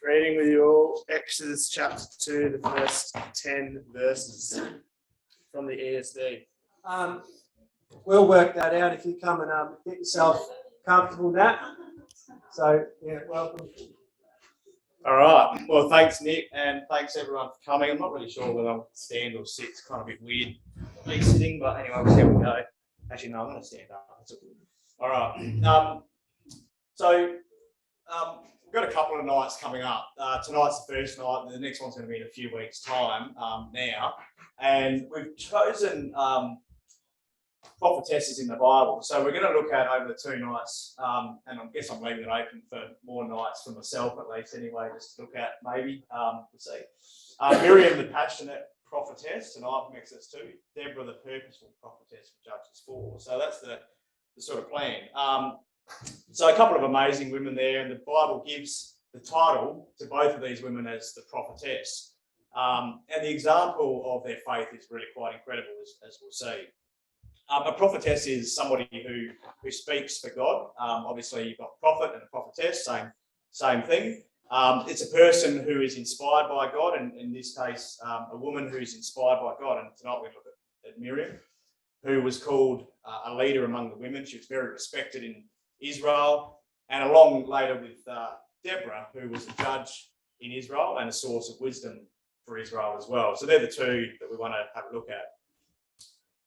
Reading with you all, Exodus chapter 2, the first 10 verses from the ESV. We'll work that out if you come and get yourself comfortable, Nat. So, yeah, welcome. All right. Well, thanks, Nick, and thanks everyone for coming. I'm not really sure whether I'll stand or sit. It's kind of a bit weird me sitting, but anyway, we'll see how we go. Actually, no, I'm going to stand up. All right. We've got a couple of nights coming up. Tonight's the first night, and the next one's going to be in a few weeks' time now. And we've chosen prophetesses in the Bible. So we're going to look at over the 2 nights, and I guess I'm leaving it open for more nights for myself at least anyway, just to look at maybe. We'll see. Miriam, the passionate prophetess, tonight from Exodus 2. Deborah, the purposeful prophetess from Judges 4. So that's the sort of plan. So a couple of amazing women there, and the Bible gives the title to both of these women as the prophetess. And the example of their faith is really quite incredible, as we'll see. A prophetess is somebody who speaks for God. Obviously, you've got a prophet and a prophetess, same thing. It's a person who is inspired by God, and in this case, a woman who is inspired by God. And tonight we look at Miriam, who was called a leader among the women. She was very respected in Israel, and along later with Deborah, who was a judge in Israel and a source of wisdom for Israel as well. So they're the two that we want to have a look at.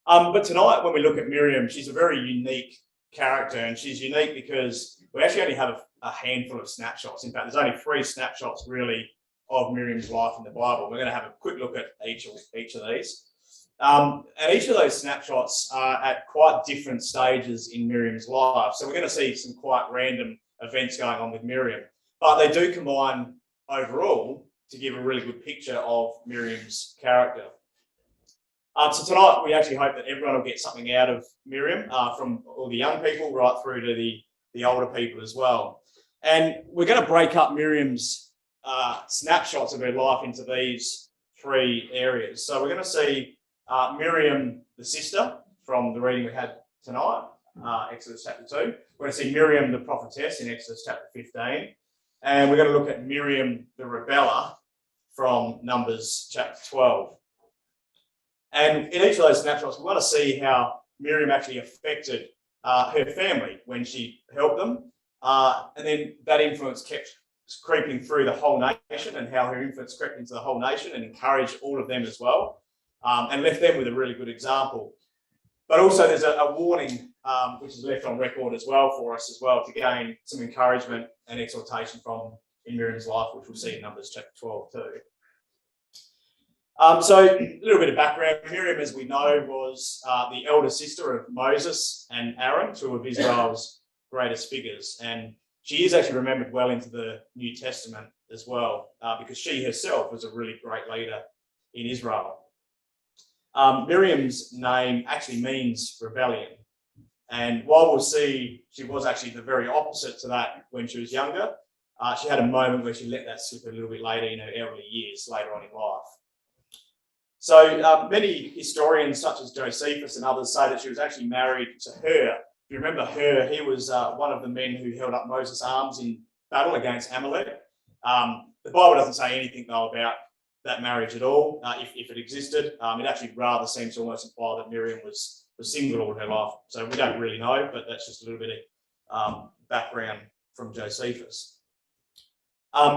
But tonight, when we look at Miriam, she's a very unique character, and she's unique because we actually only have a handful of snapshots. In fact, there's only 3 snapshots really of Miriam's life in the Bible. We're going to have a quick look at each of these. And each of those snapshots are at quite different stages in Miriam's life. So we're going to see some quite random events going on with Miriam, but they do combine overall to give a really good picture of Miriam's character. So tonight we actually hope that everyone will get something out of Miriam, from all the young people right through to the older people as well. And we're going to break up Miriam's snapshots of her life into these 3 areas. So we're going to see Miriam, the sister, from the reading we had tonight, Exodus chapter 2. We're going to see Miriam, the prophetess, in Exodus chapter 15. And we're going to look at Miriam, the rebeller, from Numbers chapter 12. And in each of those snapshots, we want to see how Miriam actually affected her family when she helped them. And then that influence kept creeping through the whole nation, and how her influence crept into the whole nation and encouraged all of them as well. And left them with a really good example. But also there's a warning which is left on record as well for us as well, to gain some encouragement and exhortation from in Miriam's life, which we'll see in Numbers chapter 12 too. So a little bit of background. Miriam, as we know, was the elder sister of Moses and Aaron, 2 of Israel's greatest figures. And she is actually remembered well into the New Testament as well, because she herself was a really great leader in Israel. Miriam's name actually means rebellion. And while we'll see she was actually the very opposite to that when she was younger, she had a moment where she let that slip a little bit later in her early years, later on in life. So many historians, such as Josephus and others, say that she was actually married to Hur. If you remember Hur, he was one of the men who held up Moses' arms in battle against Amalek. The Bible doesn't say anything, though, about that marriage at all, if it existed. It actually rather seems to almost imply that Miriam was single all her life. So we don't really know, but that's just a little bit of background from Josephus.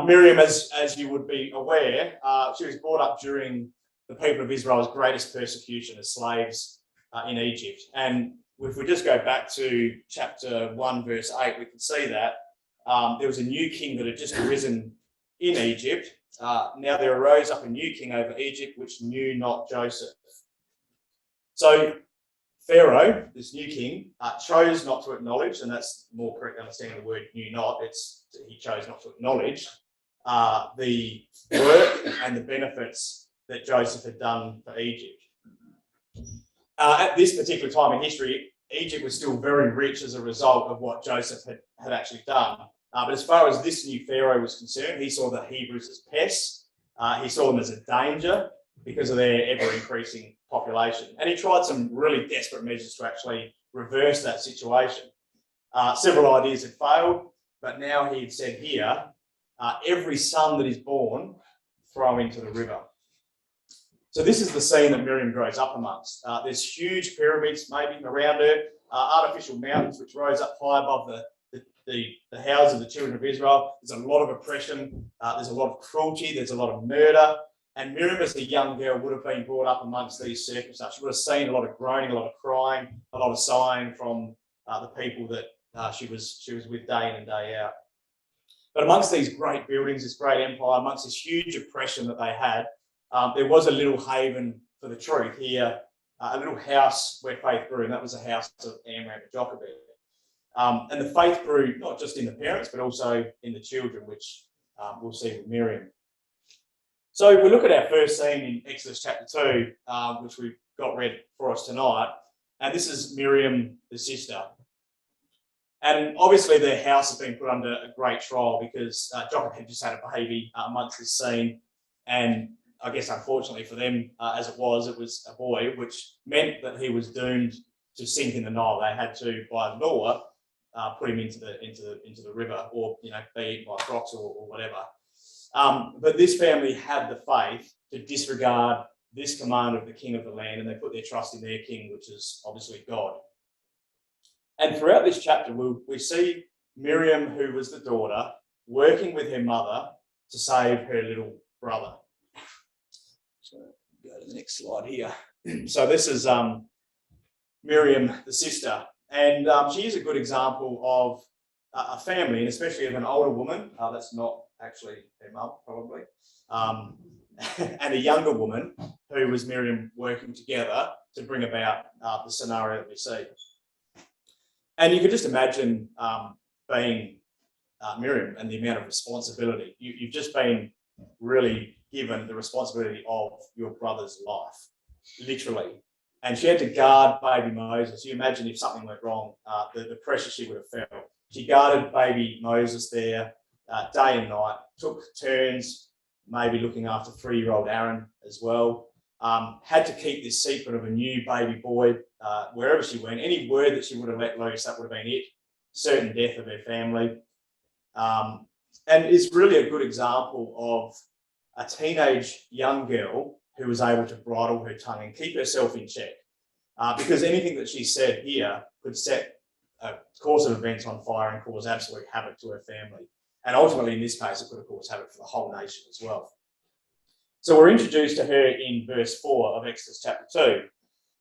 Miriam, as you would be aware, she was brought up during the people of Israel's greatest persecution as slaves in Egypt. And if we just go back to chapter 1, verse 8, we can see that there was a new king that had just arisen in Egypt. Now there arose up a new king over Egypt, which knew not Joseph. So Pharaoh, this new king, chose not to acknowledge, and that's more correct understanding the word knew not, he chose not to acknowledge the work and the benefits that Joseph had done for Egypt. At this particular time in history, Egypt was still very rich as a result of what Joseph had actually done. But as far as this new Pharaoh was concerned, he saw the Hebrews as pests. He saw them as a danger because of their ever-increasing population. And he tried some really desperate measures to actually reverse that situation. Several ideas had failed, but now he had said here, every son that is born, throw into the river. So this is the scene that Miriam grows up amongst. There's huge pyramids maybe around her, artificial mountains which rose up high above the houses of the children of Israel. There's a lot of oppression, there's a lot of cruelty, there's a lot of murder. And Miriam, as a young girl, would have been brought up amongst these circumstances. She would have seen a lot of groaning, a lot of crying, a lot of sighing from the people that she was with day in and day out. But amongst these great buildings, this great empire, amongst this huge oppression that they had, there was a little haven for the truth here, a little house where faith grew, and that was the house of Amram and Jochebed. And the faith grew not just in the parents, but also in the children, which we'll see with Miriam. So we look at our first scene in Exodus chapter 2, which we've got read for us tonight. And this is Miriam, the sister. And obviously their house has been put under a great trial because Jochebed had just had a baby amongst this scene. And I guess unfortunately for them, as it was a boy, which meant that he was doomed to sink in the Nile. They had to, by law, put him into the river, or be eaten by crocs or whatever. But this family had the faith to disregard this command of the king of the land, and they put their trust in their king, which is obviously God. And throughout this chapter, we see Miriam, who was the daughter, working with her mother to save her little brother. So go to the next slide here. So this is Miriam, the sister, and she is a good example of a family, and especially of an older woman. That's not actually her mum, probably, and a younger woman who was Miriam working together to bring about the scenario that we see. And you could just imagine being Miriam and the amount of responsibility. You've just been really given the responsibility of your brother's life, literally. And she had to guard baby Moses. You imagine if something went wrong, the pressure she would have felt. She guarded baby Moses there day and night, took turns, maybe looking after 3-year-old Aaron as well. Had to keep this secret of a new baby boy wherever she went. Any word that she would have let loose, that would have been it. Certain death of her family. And it's really a good example of a teenage young girl who was able to bridle her tongue and keep herself in check. Because anything that she said here could set a course of events on fire and cause absolute havoc to her family. And ultimately, in this case, it could have caused havoc for the whole nation as well. So we're introduced to her in verse 4 of Exodus chapter 2,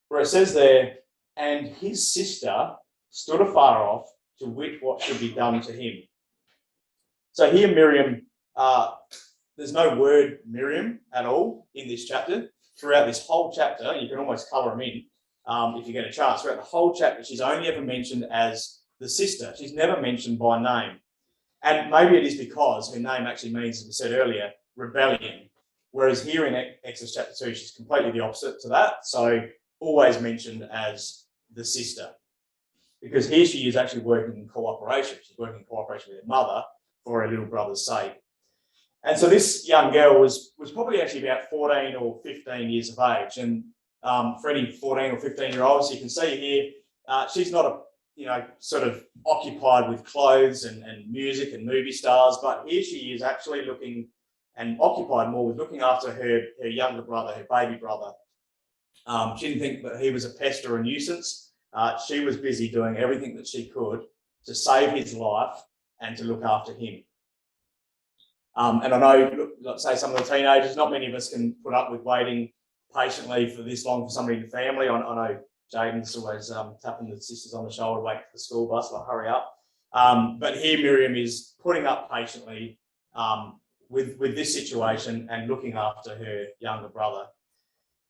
where it says there, and his sister stood afar off to wit what should be done to him. So here Miriam, there's no word Miriam at all in this chapter. Throughout this whole chapter, you can almost colour them in if you get a chance. Throughout the whole chapter, she's only ever mentioned as the sister. She's never mentioned by name. And maybe it is because her name actually means, as we said earlier, rebellion. Whereas here in Exodus chapter 2, she's completely the opposite to that. So always mentioned as the sister. Because here she is actually working in cooperation. She's working in cooperation with her mother for her little brother's sake. And so this young girl was probably actually about 14 or 15 years of age. And for any 14 or 15-year-olds, you can see here, she's not sort of occupied with clothes and music and movie stars, but here she is actually looking and occupied more with looking after her younger brother, her baby brother. She didn't think that he was a pest or a nuisance. She was busy doing everything that she could to save his life and to look after him. And I know, let's say some of the teenagers, not many of us can put up with waiting patiently for this long for somebody in the family. I know Jaden's always tapping the sisters on the shoulder, waiting for the school bus, like hurry up. But here Miriam is putting up patiently with this situation and looking after her younger brother.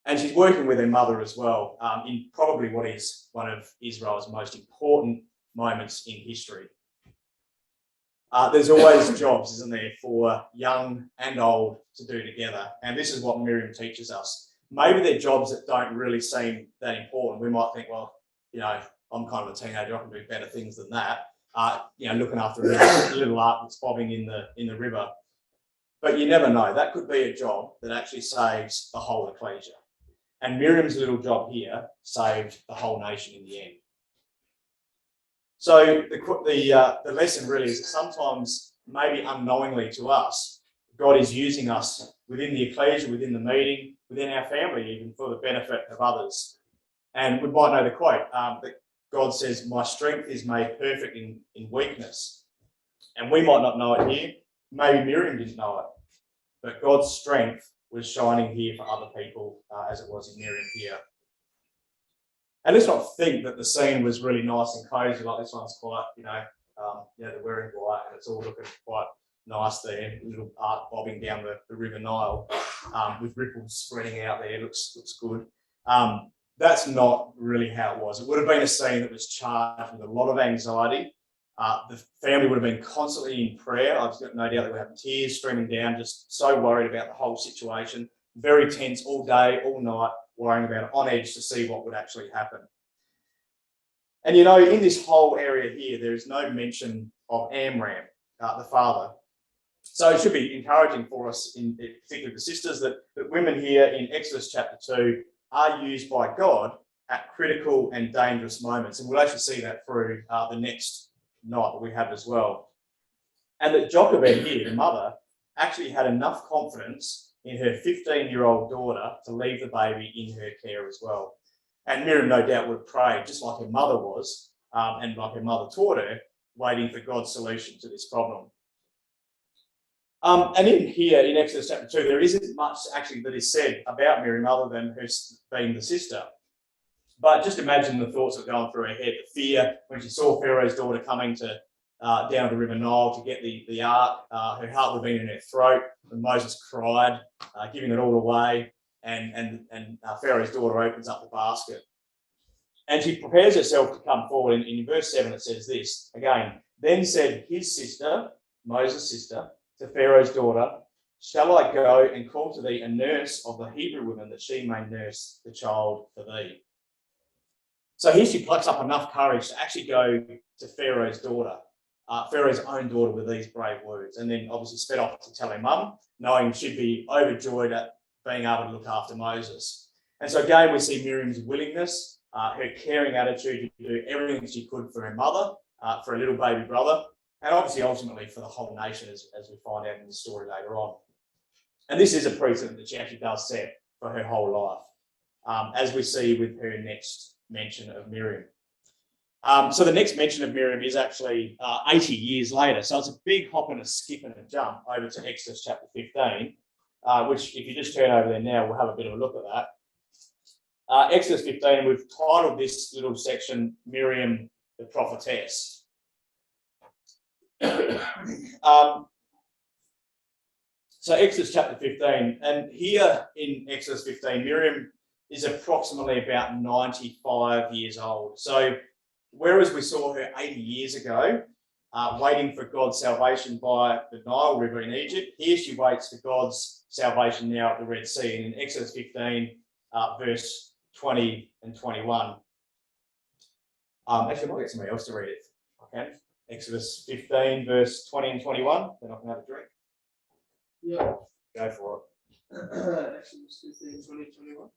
And she's working with her mother as well in probably what is one of Israel's most important moments in history. There's always jobs, isn't there, for young and old to do together. And this is what Miriam teaches us. Maybe they're jobs that don't really seem that important. We might think, well, I'm kind of a teenager, I can do better things than that. Looking after a little ark that's bobbing in the river. But you never know. That could be a job that actually saves the whole ecclesia. And Miriam's little job here saved the whole nation in the end. So the lesson really is that sometimes maybe unknowingly to us, God is using us within the ecclesia, within the meeting, within our family, even for the benefit of others. And we might know the quote that God says, "My strength is made perfect in weakness." And we might not know it here. Maybe Miriam didn't know it. But God's strength was shining here for other people as it was in Miriam here. And let's not think that the scene was really nice and cozy, like this one's quite, they're wearing white and it's all looking quite nice there, little art bobbing down the River Nile with ripples spreading out there, looks good. That's not really how it was. It would have been a scene that was charged with a lot of anxiety. The family would have been constantly in prayer. I've got no doubt they would have tears streaming down, just so worried about the whole situation. Very tense all day, all night, worrying about it, on edge to see what would actually happen. And in this whole area here, there is no mention of Amram, the father. So it should be encouraging for us, in particularly the sisters, that women here in Exodus chapter 2 are used by God at critical and dangerous moments. And we'll actually see that through the next night that we have as well. And that Jochebed here, the mother, actually had enough confidence in her 15-year-old daughter to leave the baby in her care as well. And Miriam, no doubt, would have prayed just like her mother was, and like her mother taught her, waiting for God's solution to this problem. And in here, in Exodus chapter 2, there isn't much actually that is said about Miriam other than her being the sister. But just imagine the thoughts that are going through her head, the fear when she saw Pharaoh's daughter coming down the River Nile to get the ark. Her heart would have been in her throat when Moses cried, giving it all away, and Pharaoh's daughter opens up the basket. And she prepares herself to come forward. In verse 7, it says this, again, "Then said his sister, Moses' sister, to Pharaoh's daughter, 'Shall I go and call to thee a nurse of the Hebrew women that she may nurse the child for thee?'" So here she plucks up enough courage to actually go to Pharaoh's daughter, Pharaoh's own daughter, with these brave words, and then obviously sped off to tell her mum, knowing she'd be overjoyed at being able to look after Moses. And so again, we see Miriam's willingness, her caring attitude to do everything she could for her mother, for a little baby brother, and obviously ultimately for the whole nation, as we find out in the story later on. And this is a precedent that she actually does set for her whole life, as we see with her next mention of Miriam. So the next mention of Miriam is actually 80 years later. So it's a big hop and a skip and a jump over to Exodus chapter 15, which if you just turn over there now, we'll have a bit of a look at that. Exodus 15, we've titled this little section, Miriam the Prophetess. So Exodus chapter 15, and here in Exodus 15, Miriam is approximately about 95 years old. So whereas we saw her 80 years ago, waiting for God's salvation by the Nile River in Egypt, here she waits for God's salvation now at the Red Sea. And in Exodus 15, verse 20 and 21. Actually, I might get somebody else to read it. Okay. Exodus 15, verse 20 and 21. Then I can have a drink. Yeah. Go for it. Exodus 15, 20, 21.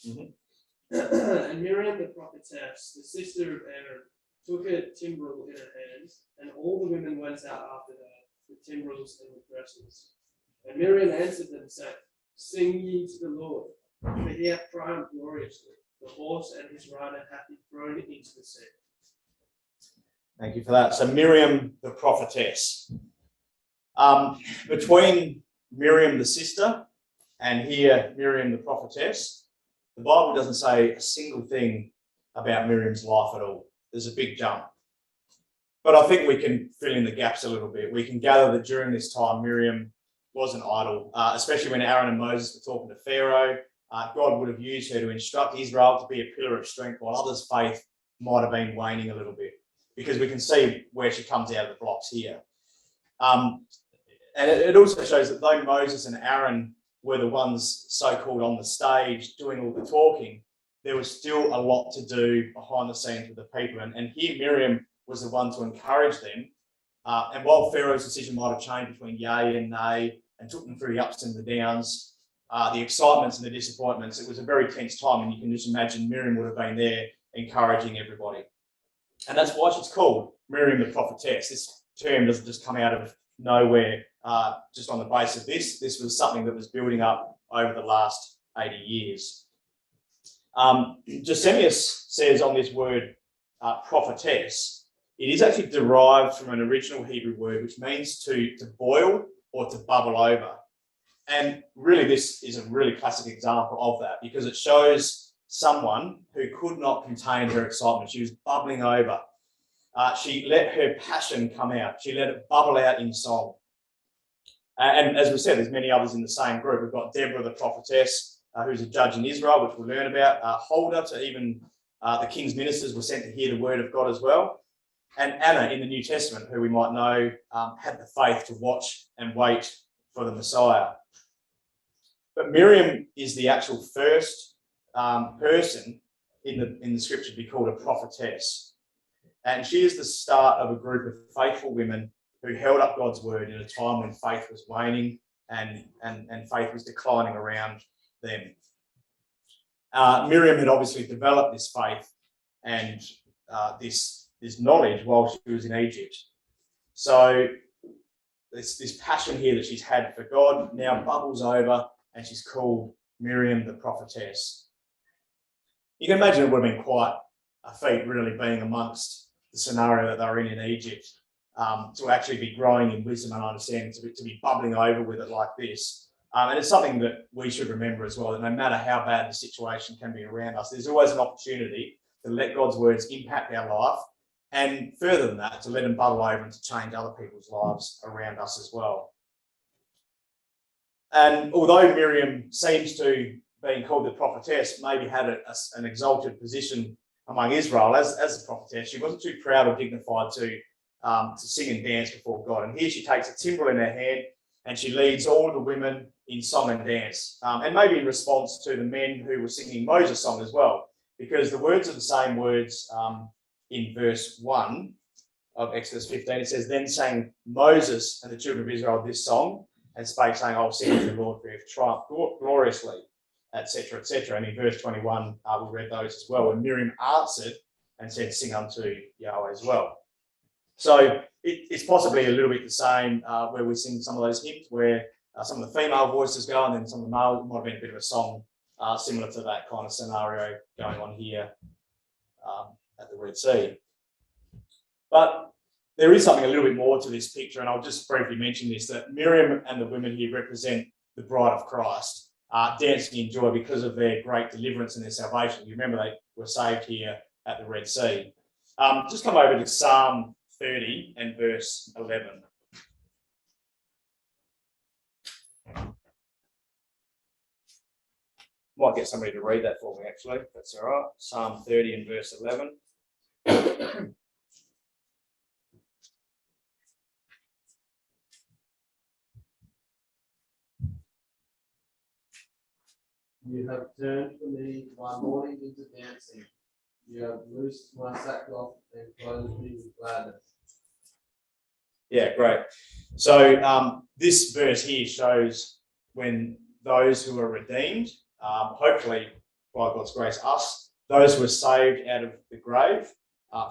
Mm-hmm. And Miriam the prophetess, the sister of Aaron, took a timbrel in her hands, and all the women went out after her with timbrels and with dresses. And Miriam answered them, saying, "Sing ye to the Lord, for he hath triumphed gloriously. The horse and his rider hath he thrown into the sea." Thank you for that. So Miriam the prophetess. Between Miriam the sister and here Miriam the prophetess, the Bible doesn't say a single thing about Miriam's life at all. There's a big jump. But I think we can fill in the gaps a little bit. We can gather that during this time, Miriam was an idol, especially when Aaron and Moses were talking to Pharaoh. God would have used her to instruct Israel to be a pillar of strength, while others' faith might have been waning a little bit, because we can see where she comes out of the blocks here. And it also shows that though Moses and Aaron were the ones so-called on the stage doing all the talking, there was still a lot to do behind the scenes with the people. And here Miriam was the one to encourage them. And while Pharaoh's decision might have changed between yay and nay and took them through the ups and the downs, the excitements and the disappointments, it was a very tense time. And you can just imagine Miriam would have been there encouraging everybody. And that's why she's called Miriam the prophetess. This term doesn't just come out of nowhere just on the base of this. This was something that was building up over the last 80 years. Gesenius says on this word prophetess, it is actually derived from an original Hebrew word which means to boil or to bubble over. And really this is a really classic example of that, because it shows someone who could not contain her excitement. She was bubbling over. She let her passion come out. She let it bubble out in song. And as we said, there's many others in the same group. We've got Deborah the prophetess, who's a judge in Israel, which we'll learn about. Huldah, to even the king's ministers were sent to hear the word of God as well. And Anna in the New Testament, who we might know, had the faith to watch and wait for the Messiah. But Miriam is the actual first person in the scripture to be called a prophetess. And she is the start of a group of faithful women who held up God's word in a time when faith was waning and faith was declining around them. Miriam had obviously developed this faith and this knowledge while she was in Egypt. So this passion here that she's had for God now bubbles over, and she's called Miriam the prophetess. You can imagine it would have been quite a feat, really, being amongst the scenario that they were in Egypt, to actually be growing in wisdom and understanding, to be bubbling over with it like this. And it's something that we should remember as well, that no matter how bad the situation can be around us, there's always an opportunity to let God's words impact our life, and further than that, to let them bubble over and to change other people's lives around us as well. And although Miriam seems to, being called the prophetess, maybe had an exalted position among Israel as a prophetess, she wasn't too proud or dignified to sing and dance before God. And here she takes a timbrel in her hand and she leads all the women in song and dance, and maybe in response to the men who were singing Moses' song as well, because the words are the same words in verse 1 of Exodus 15. It says, "Then sang Moses and the children of Israel this song, and spake, saying, I'll sing to the Lord, for he hath triumphed gloriously," etc., etc. And in verse 21, we read those as well. And Miriam answered and said, "Sing unto Yahweh as well." So it's possibly a little bit the same where we sing some of those hymns where some of the female voices go and then some of the male. It might have been a bit of a song similar to that kind of scenario going on here at the Red Sea. But there is something a little bit more to this picture, and I'll just briefly mention this, that Miriam and the women here represent the bride of Christ, dancing in joy because of their great deliverance and their salvation. You remember they were saved here at the Red Sea. Just come over to Psalm 30 and verse 11. Might get somebody to read that for me, actually, if that's all right. Psalm 30 and verse 11. You have turned for me my mourning into dancing. You have loosed my sackcloth and clothed me with gladness. Yeah, great. So this verse here shows when those who are redeemed, hopefully by God's grace, us, those who are saved out of the grave,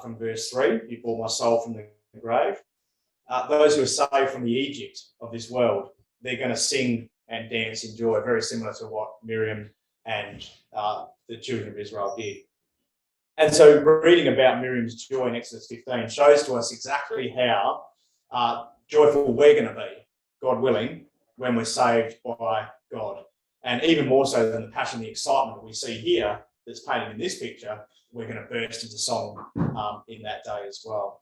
from verse 3, you brought my soul from the grave. Those who are saved from the Egypt of this world, they're going to sing and dance in joy, very similar to what Miriam and the children of Israel did. And so reading about Miriam's joy in Exodus 15 shows to us exactly how joyful we're going to be, God willing, when we're saved by God. And even more so than the passion, the excitement that we see here that's painted in this picture, we're going to burst into song in that day as well.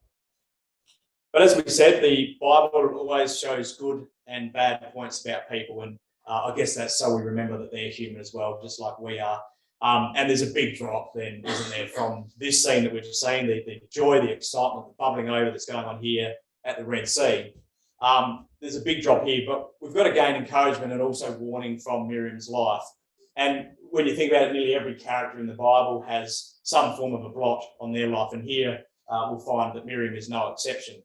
But as we said, the Bible always shows good and bad points about people, and I guess that's so we remember that they're human as well, just like we are. And there's a big drop then, isn't there, from this scene that we're just seeing, the joy, the excitement, the bubbling over that's going on here at the Red Sea. There's a big drop here, but we've got to gain encouragement and also warning from Miriam's life. And when you think about it, nearly every character in the Bible has some form of a blot on their life, and here we'll find that Miriam is no exception.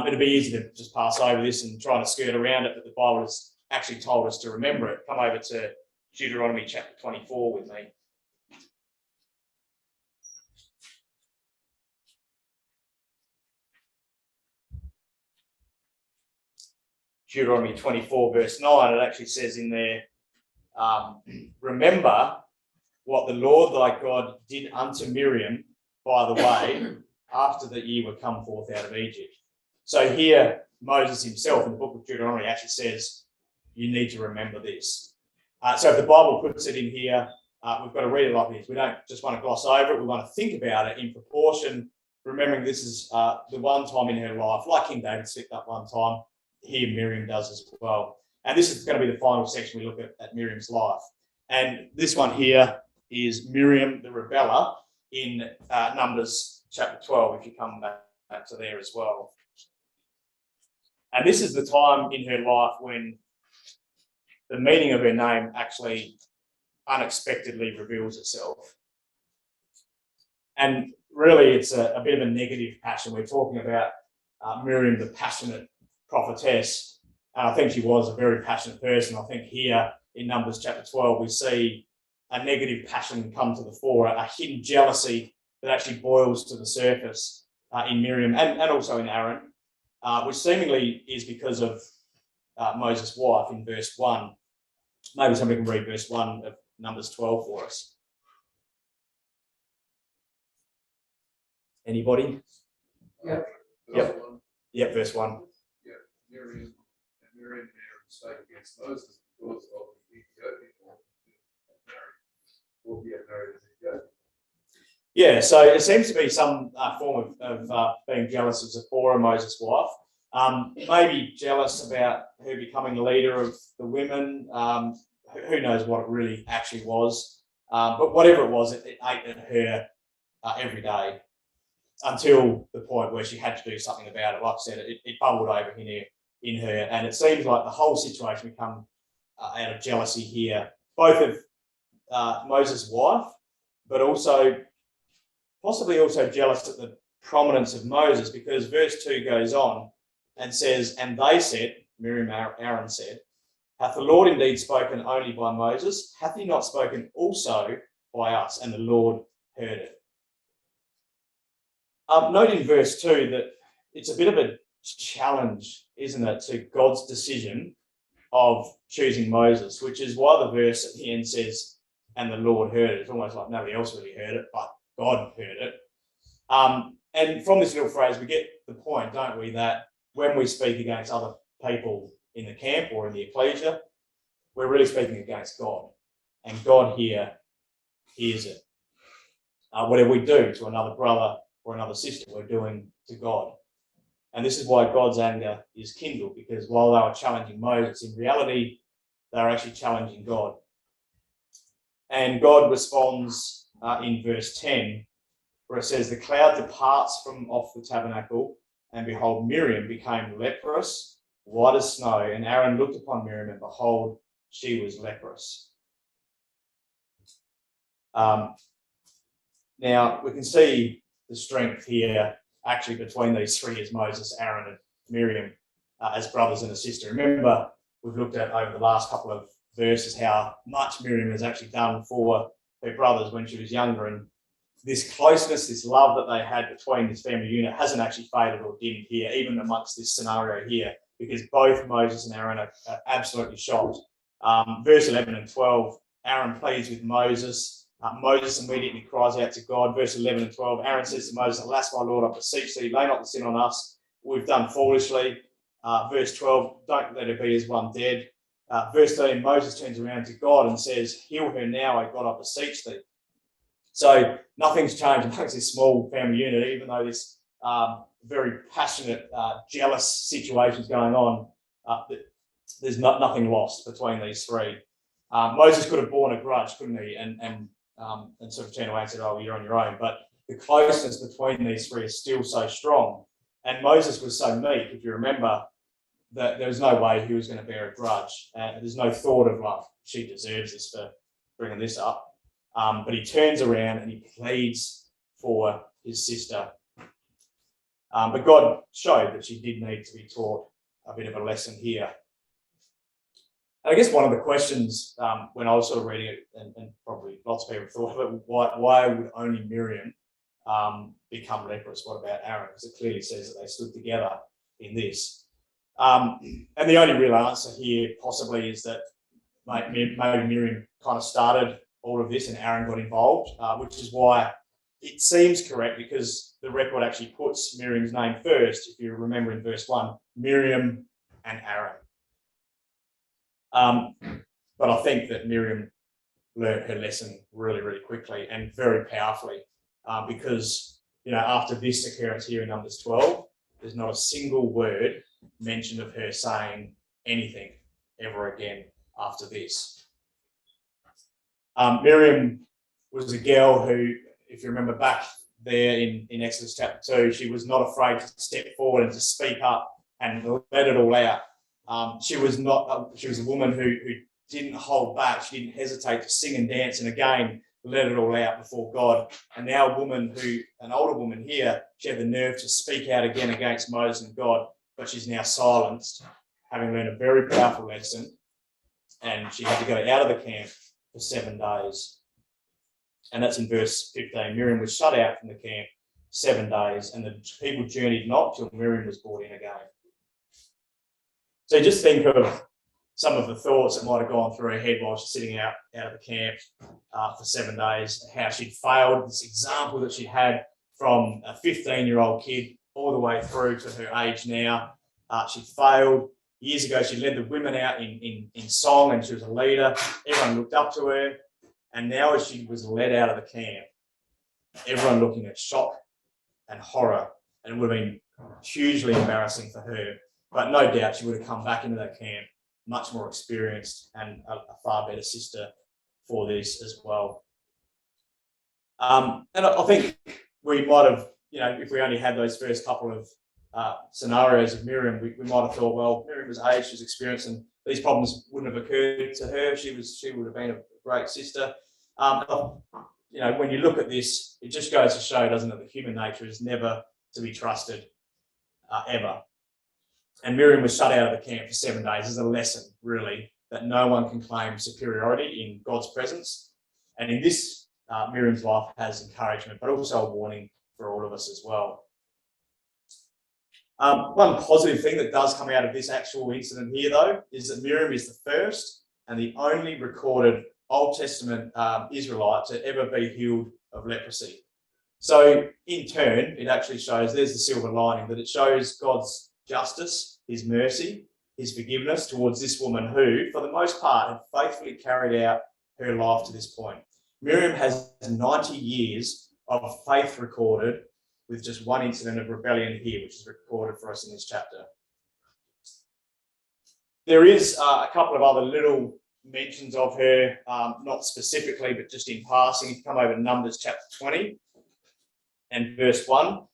It'd be easy to just pass over this and try to skirt around it, but the Bible has actually told us to remember it. Come over to Deuteronomy chapter 24 with me. Deuteronomy 24, verse 9, it actually says in there, remember what the Lord thy God did unto Miriam by the way after that ye were come forth out of Egypt. So here, Moses himself in the book of Deuteronomy actually says, you need to remember this. So if the Bible puts it in here, we've got to read it like this. We don't just want to gloss over it. We want to think about it in proportion, remembering this is the one time in her life, like King David slipped up one time, here Miriam does as well. And this is going to be the final section we look at Miriam's life. And this one here is Miriam the rebeller in Numbers chapter 12, if you come back to there as well. And this is the time in her life when the meaning of her name actually unexpectedly reveals itself. And really, it's a bit of a negative passion. We're talking about Miriam, the passionate prophetess. And I think she was a very passionate person. I think here in Numbers chapter 12, we see a negative passion come to the fore, a hidden jealousy that actually boils to the surface in Miriam and also in Aaron, which seemingly is because of Moses' wife in verse 1. Maybe somebody can read verse 1 of Numbers 12 for us. Anybody? Yep. Yep, verse 1. Yeah, Miriam and Aaron spoke against Moses because of the Ethiopian will be married as Ethiopian. Yeah, so it seems to be some form of being jealous of Zipporah, Moses' wife. Maybe jealous about her becoming the leader of the women. Who knows what it really actually was. But whatever it was, it ate at her every day until the point where she had to do something about it. Like I said, it bubbled over in her. And it seems like the whole situation become out of jealousy here, both of Moses' wife, but also possibly also jealous at the prominence of Moses, because verse 2 goes on and says, and they said, Miriam, Aaron said, hath the Lord indeed spoken only by Moses? Hath he not spoken also by us? And the Lord heard it. Note in verse 2 that it's a bit of a challenge, isn't it, to God's decision of choosing Moses, which is why the verse at the end says, and the Lord heard it. It's almost like nobody else really heard it, but God heard it. And from this little phrase, we get the point, don't we, that when we speak against other people in the camp or in the ecclesia, we're really speaking against God. And God here hears it. Whatever we do to another brother or another sister, we're doing to God. And this is why God's anger is kindled, because while they were challenging Moses, in reality, they're actually challenging God. And God responds in verse 10, where it says, the cloud departs from off the tabernacle, and behold, Miriam became leprous, white as snow, and Aaron looked upon Miriam, and behold, she was leprous. Now, we can see the strength here actually between these three as Moses, Aaron, and Miriam as brothers and a sister. Remember, we've looked at over the last couple of verses how much Miriam has actually done for her brothers when she was younger, and this closeness, this love that they had between this family unit hasn't actually faded or dimmed here, even amongst this scenario here, because both Moses and Aaron are absolutely shocked. Verse 11 and 12, Aaron pleads with Moses. Moses immediately cries out to God. Verse 11 and 12, Aaron says to Moses, alas, my Lord, I beseech thee, lay not the sin on us. We've done foolishly. Verse 12, don't let her be as one dead. Verse 13, Moses turns around to God and says, heal her now, O God, I beseech thee. So nothing's changed amongst this small family unit, even though this very passionate, jealous situation is going on. There's nothing lost between these three. Moses could have borne a grudge, couldn't he? And sort of turned away and said, oh, you're on your own. But the closeness between these three is still so strong. And Moses was so meek, if you remember, that there was no way he was going to bear a grudge. And there's no thought of, like, she deserves this for bringing this up. But he turns around and he pleads for his sister. But God showed that she did need to be taught a bit of a lesson here. And I guess one of the questions when I was sort of reading it, and probably lots of people thought of it, why would only Miriam become leprous? What about Aaron? Because it clearly says that they stood together in this. And the only real answer here possibly is that maybe Miriam kind of started all of this and Aaron got involved, which is why it seems correct, because the record actually puts Miriam's name first, if you remember in verse 1, Miriam and Aaron. But I think that Miriam learned her lesson really, really quickly and very powerfully, because, after this occurrence here in Numbers 12, there's not a single word mentioned of her saying anything ever again after this. Miriam was a girl who, if you remember back there in Exodus chapter 2, she was not afraid to step forward and to speak up and let it all out. She was a woman who didn't hold back. She didn't hesitate to sing and dance and again let it all out before God. And now an older woman here, she had the nerve to speak out again against Moses and God, but she's now silenced, having learned a very powerful lesson. And she had to go out of the camp for 7 days. And that's in verse 15. Miriam was shut out from the camp 7 days, and the people journeyed not till Miriam was brought in again. So just think of some of the thoughts that might have gone through her head while she's sitting out of the camp for 7 days, how she'd failed, this example that she had from a 15-year-old kid all the way through to her age now. She failed. Years ago, she led the women out in song, and she was a leader. Everyone looked up to her. And now as she was led out of the camp, everyone looking at shock and horror, and it would have been hugely embarrassing for her. But no doubt she would have come back into that camp much more experienced and a far better sister for this as well. And I think we might have, if we only had those first couple of scenarios of Miriam, we might have thought, well, Miriam was aged, she was experienced, and these problems wouldn't have occurred to her. She would have been a great sister. When you look at this, it just goes to show, doesn't it, that human nature is never to be trusted, ever. And Miriam was shut out of the camp for 7 days as a lesson, really, that no one can claim superiority in God's presence. And in this, Miriam's life has encouragement, but also a warning for all of us as well. One positive thing that does come out of this actual incident here, though, is that Miriam is the first and the only recorded Old Testament Israelite to ever be healed of leprosy. So in turn, it actually shows, there's the silver lining, that it shows God's justice, his mercy, his forgiveness towards this woman who, for the most part, had faithfully carried out her life to this point. Miriam has 90 years of faith recorded, with just one incident of rebellion here, which is recorded for us in this chapter. There is a couple of other little mentions of her, not specifically, but just in passing. If you come over to Numbers chapter 20 and verse 1,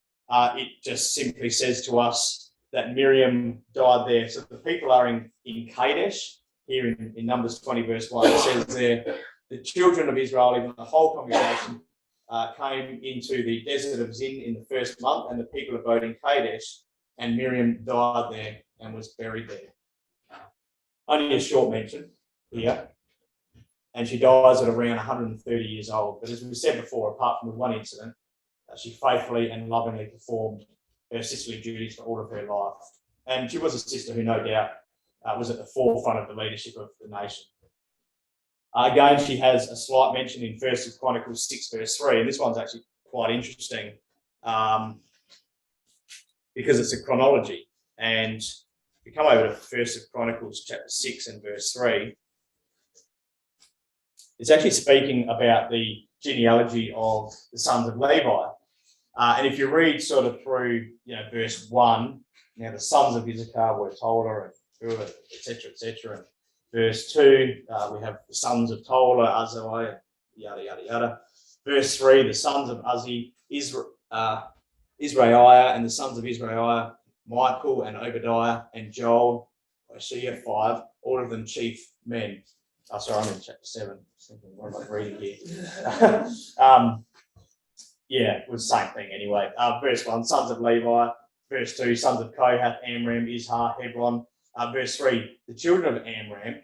it just simply says to us that Miriam died there. So the people are in Kadesh, here in Numbers 20 verse 1. It says there, the children of Israel, even the whole congregation, came into the desert of Zin in the first month, and the people abode in Kadesh, and Miriam died there and was buried there. Only a short mention here, and she dies at around 130 years old. But as we said before, apart from the one incident, she faithfully and lovingly performed her sisterly duties for all of her life. And she was a sister who no doubt was at the forefront of the leadership of the nation. Again, she has a slight mention in 1 Chronicles 6 verse 3, and this one's actually quite interesting because it's a chronology. And if you come over to 1 Chronicles chapter 6 and verse 3, it's actually speaking about the genealogy of the sons of Levi. And if you read sort of through, verse 1, now the sons of Issachar were Tola and Pua, etc. And verse 2, we have the sons of Tola, Azai, yada, yada, yada. Verse 3, the sons of Uzzi, Israeliah, and the sons of Israeliah, Michael and Obadiah and Joel, Hosea, 5, all of them chief men. Oh, sorry, I'm in chapter 7. Thinking, what am I reading here? It was the same thing anyway. Verse 1, sons of Levi. Verse 2, sons of Kohath, Amram, Izhar, Hebron. Verse 3, the children of Amram,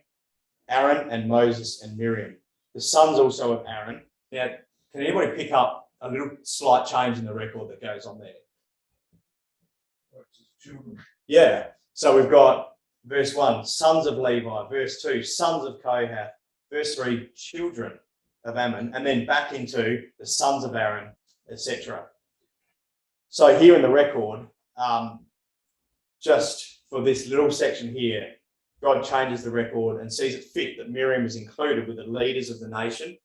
Aaron and Moses and Miriam. The sons also of Aaron. Now, can anybody pick up a little slight change in the record that goes on there? Children. Yeah. So we've got verse 1, sons of Levi, verse 2, sons of Kohath, verse 3, children of Ammon, and then back into the sons of Aaron, etc. So here in the record, just for this little section here, God changes the record and sees it fit that Miriam is included with the leaders of the nation,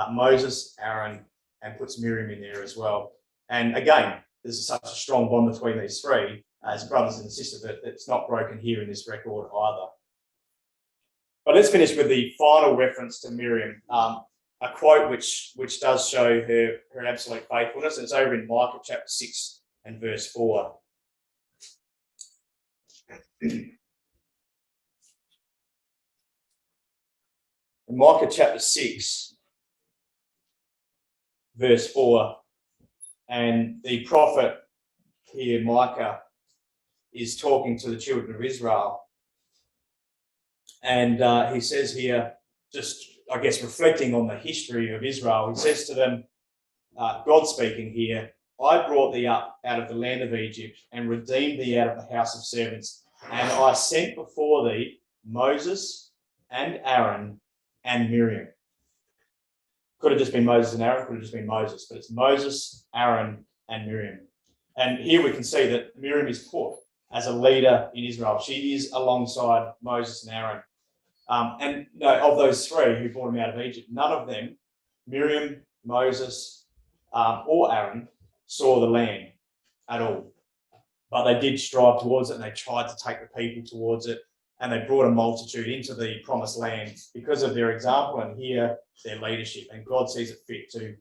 Moses, Aaron, and puts Miriam in there as well. And again, there's such a strong bond between these three as brothers and sisters that it's not broken here in this record either. But let's finish with the final reference to Miriam, a quote which does show her absolute faithfulness. It's over in Micah chapter 6 and verse 4. In Micah chapter 6, verse 4, and the prophet here, Micah, is talking to the children of Israel. And he says here, just, I guess, reflecting on the history of Israel, he says to them, God speaking here, I brought thee up out of the land of Egypt and redeemed thee out of the house of servants. And I sent before thee Moses and Aaron and Miriam. Could have just been Moses and Aaron, could have just been Moses, but it's Moses, Aaron, and Miriam. And here we can see that Miriam is put as a leader in Israel. She is alongside Moses and Aaron. And no, of those three who brought him out of Egypt, none of them, Miriam, Moses, or Aaron, saw the land at all. But they did strive towards it, and they tried to take the people towards it, and they brought a multitude into the promised land because of their example and here their leadership. And God sees it fit to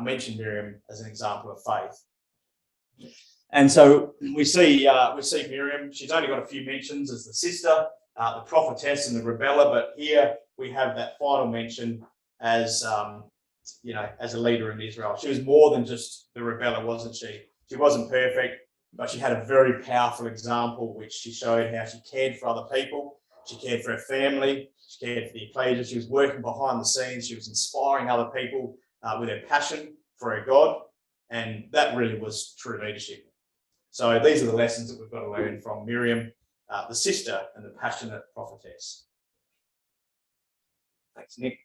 mention Miriam as an example of faith. And so we see Miriam. She's only got a few mentions as the sister, the prophetess, and the rebeller. But here we have that final mention as as a leader in Israel. She was more than just the rebeller, wasn't she? She wasn't perfect, but she had a very powerful example, which she showed how she cared for other people. She cared for her family. She cared for the ecclesia. She was working behind the scenes. She was inspiring other people with her passion for her God. And that really was true leadership. So these are the lessons that we've got to learn from Miriam, the sister and the passionate prophetess. Thanks, Nick.